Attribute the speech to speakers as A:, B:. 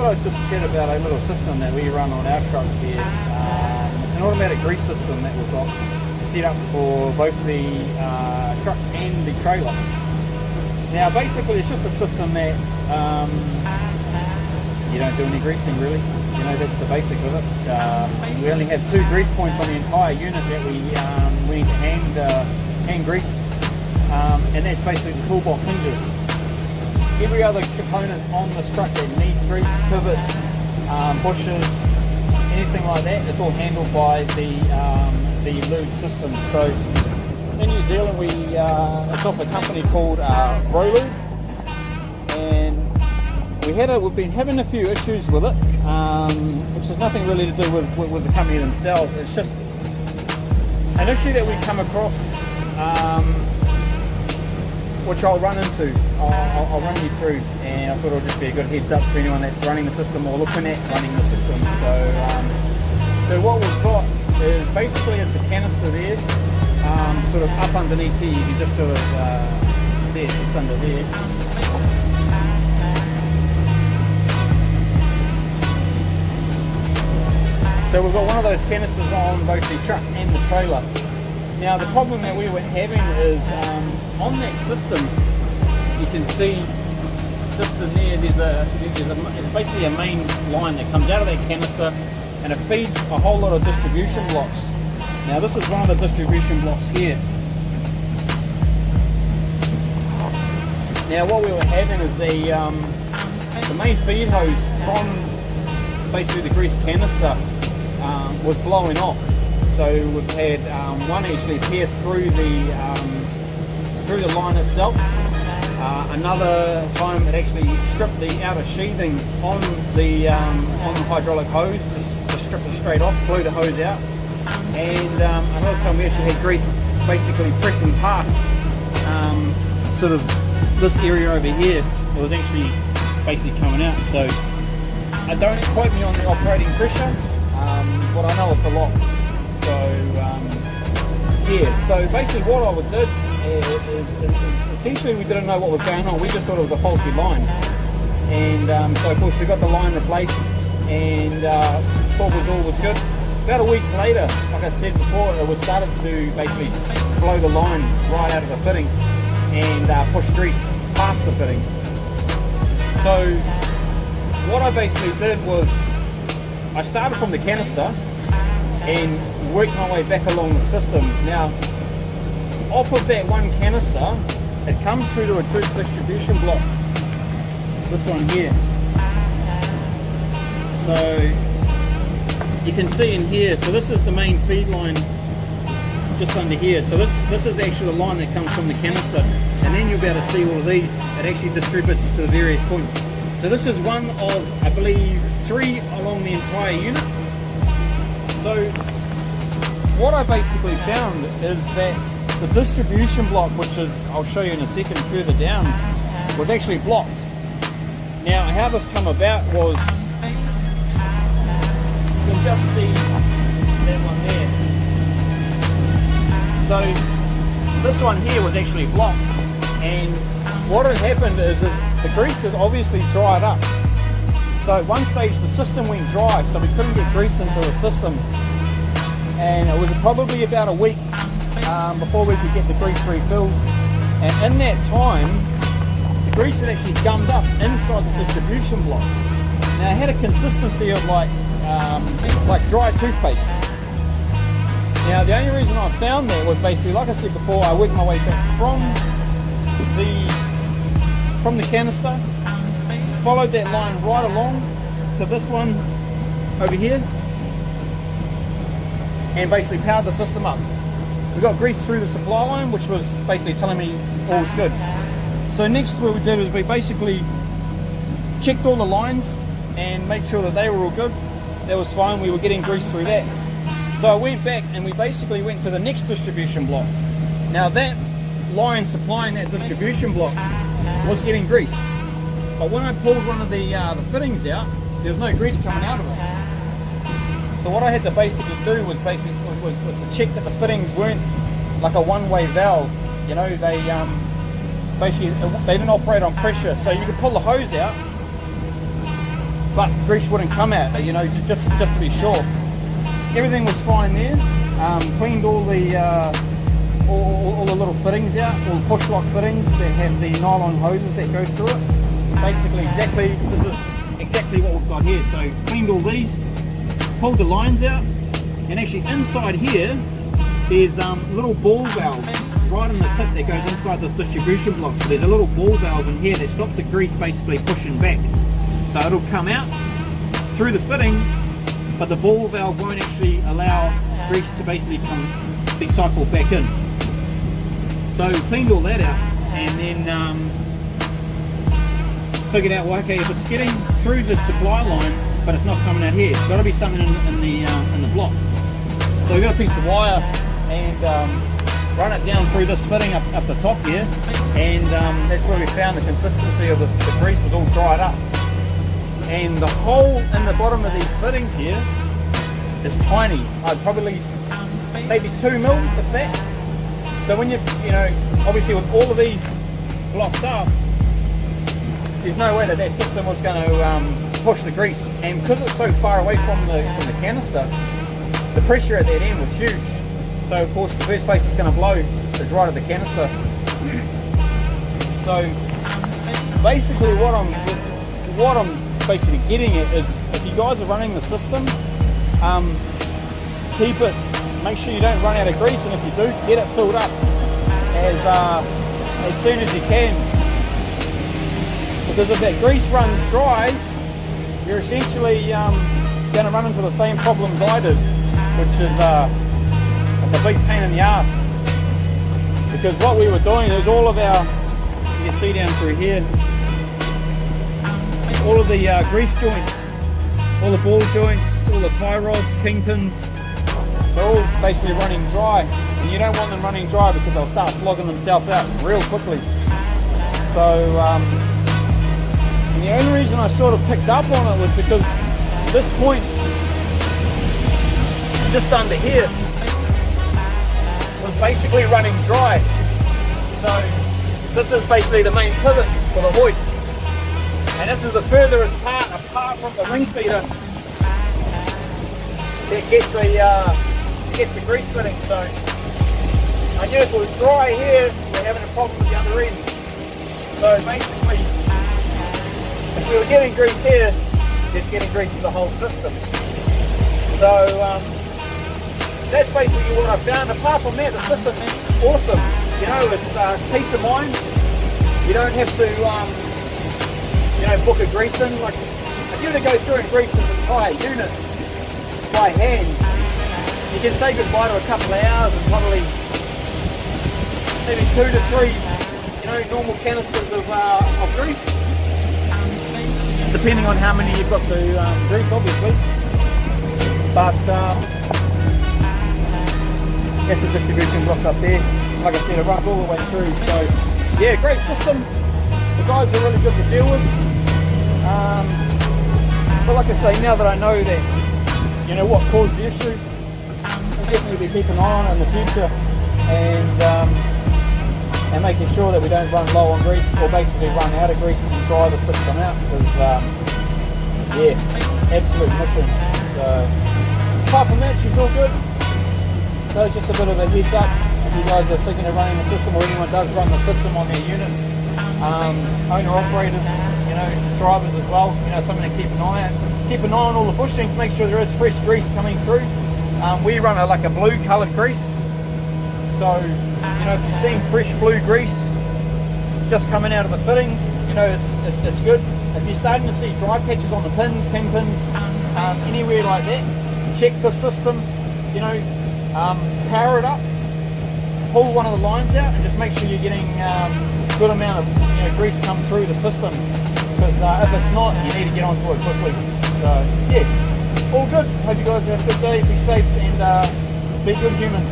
A: thought I'd just chat about a little system that we run on our truck here. It's an automatic grease system that we've got set up for both the truck and the trailer. Now basically it's just a system that you don't do any greasing really. You know, that's the basic of it. We only have 2 grease points on the entire unit that we need to hand grease, and that's basically the toolbox hinges. Every other component on this truck that needs grease, pivots, bushes, anything like that, it's all handled by the lube system. So in New Zealand, it's off a company called Brolube, and we've been having a few issues with it, which has nothing really to do with the company themselves. It's just an issue that we come across, which I'll run into. I'll run you through, and I thought it'll just be a good heads up to anyone that's running the system or looking at running the system. So what we've got is basically it's a canister there, sort of up underneath here. You can just sort of see it just under there. So we've got one of those canisters on both the truck and the trailer. Now the problem that we were having is on that system, you can see just in there, it's basically a main line that comes out of that canister, and it feeds a whole lot of distribution blocks. Now this is one of the distribution blocks here. Now what we were having is the main feed hose from basically the grease canister was blowing off. So we've had one actually pierce through the line itself. Another time it actually stripped the outer sheathing on the hydraulic hose, just stripped it straight off, blew the hose out. And another time we actually had grease basically pressing past sort of this area over here. It was actually basically coming out. So don't quote me on the operating pressure, but I know it's a lot. So yeah, so basically what I did is essentially we didn't know what was going on. We just thought it was a faulty line, and so of course we got the line replaced, and thought all was good. About a week later, like I said before, it was started to basically blow the line right out of the fitting and push grease past the fitting. So what I basically did was I started from the canister and worked my way back along the system. Now, off of that one canister, it comes through to a distribution block. This one here. So you can see in here. So this is the main feed line, just under here. So this is actually the line that comes from the canister, and then you'll be able to see all of these. It actually distributes to the various points. So this is one of, I believe, 3 along the entire unit. So what I basically found is that the distribution block, which is, I'll show you in a second further down, was actually blocked. Now how this come about was, you can just see that one there. So this one here was actually blocked, and what had happened is the grease had obviously dried up. So at one stage the system went dry, so we couldn't get grease into the system, and it was probably about a week before we could get the grease refilled. And in that time, the grease had actually gummed up inside the distribution block. Now it had a consistency of like dry toothpaste. Now the only reason I found that was basically, like I said before, I worked my way back from the canister, followed that line right along to this one over here, and basically powered the system up. We got grease through the supply line, which was basically telling me all's good. So next what we did is we basically checked all the lines and made sure that they were all good. That was fine, we were getting grease through that. So I went back and we basically went to the next distribution block. Now that line supplying that distribution block was getting grease, but when I pulled one of the fittings out, there was no grease coming out of it. So what I had to basically do was to check that the fittings weren't like a one-way valve. You know, they basically they didn't operate on pressure. So you could pull the hose out, but grease wouldn't come out, you know, just to be sure. Everything was fine there. Cleaned all the little fittings out, all the push lock fittings that have the nylon hoses that go through it. Basically, this is exactly what we've got here. So cleaned all these, pulled the lines out, and actually inside here there's little ball valves right in the tip that goes inside this distribution block. So there's a little ball valve in here that stops the grease basically pushing back. So it'll come out through the fitting, but the ball valve won't actually allow grease to basically be cycled back in. So cleaned all that out, and then figured out, well, okay, if it's getting through the supply line but it's not coming out here, it's got to be something in the block. So we got a piece of wire and run it down through this fitting up the top here, and that's where we found the consistency of the grease was all dried up. And the hole in the bottom of these fittings here is tiny. I'd probably maybe 2 mil if that. So when you know, obviously with all of these blocked up, there's no way that system was going to push the grease. And because it's so far away from the canister, the pressure at that end was huge. So of course the first place it's going to blow is right at the canister. So basically what I'm basically getting at is, if you guys are running the system, make sure you don't run out of grease, and if you do, get it filled up as soon as you can. Because if that grease runs dry, you're essentially going to run into the same problems I did, which is it's a big pain in the ass. Because what we were doing is all of our, you can see down through here, all of the grease joints, all the ball joints, all the tie rods, kingpins, they're all basically running dry. And you don't want them running dry because they'll start flogging themselves out real quickly. So and the only reason I sort of picked up on it was because this point, just under here, was basically running dry. So this is basically the main pivot for the hoist. And this is the furthest part apart from the ring feeder that gets the grease fitting. So I knew if it was dry here, we're having a problem with the other end. So basically, if we were getting grease here, it's getting grease to the whole system. So that's basically what I found. Apart from that, the system's awesome. You know, it's peace of mind. You don't have to book a grease in. Like, if you were to go through and grease this entire unit by hand, you can say goodbye to a couple of hours and probably maybe 2 to 3, normal canisters of grease, depending on how many you've got to grease, obviously. But that's the distribution block up there. Like I said, it runs all the way through. So yeah, great system. The guys are really good to deal with. But like I say, now that I know that, what caused the issue, I'll definitely be keeping an eye on it in the future, and making sure that we don't run low on grease, or basically run out of grease and dry the system out. Because yeah, absolute mission. So apart from that, she's all good. So it's just a bit of a heads up if you guys are thinking of running the system, or anyone does run the system on their units, owner operators, drivers as well, something to keep an eye on. Keep an eye on all the bushings, make sure there is fresh grease coming through. We run like a blue coloured grease, so if you're seeing fresh blue grease just coming out of the fittings, it's good. If you're starting to see dry patches on the pins, kingpins, anywhere like that, check the system, power it up, pull one of the lines out, and just make sure you're getting a good amount of grease come through the system. Because if it's not, you need to get onto it quickly. So yeah, all good. Hope you guys have a good day. Be safe and be good humans.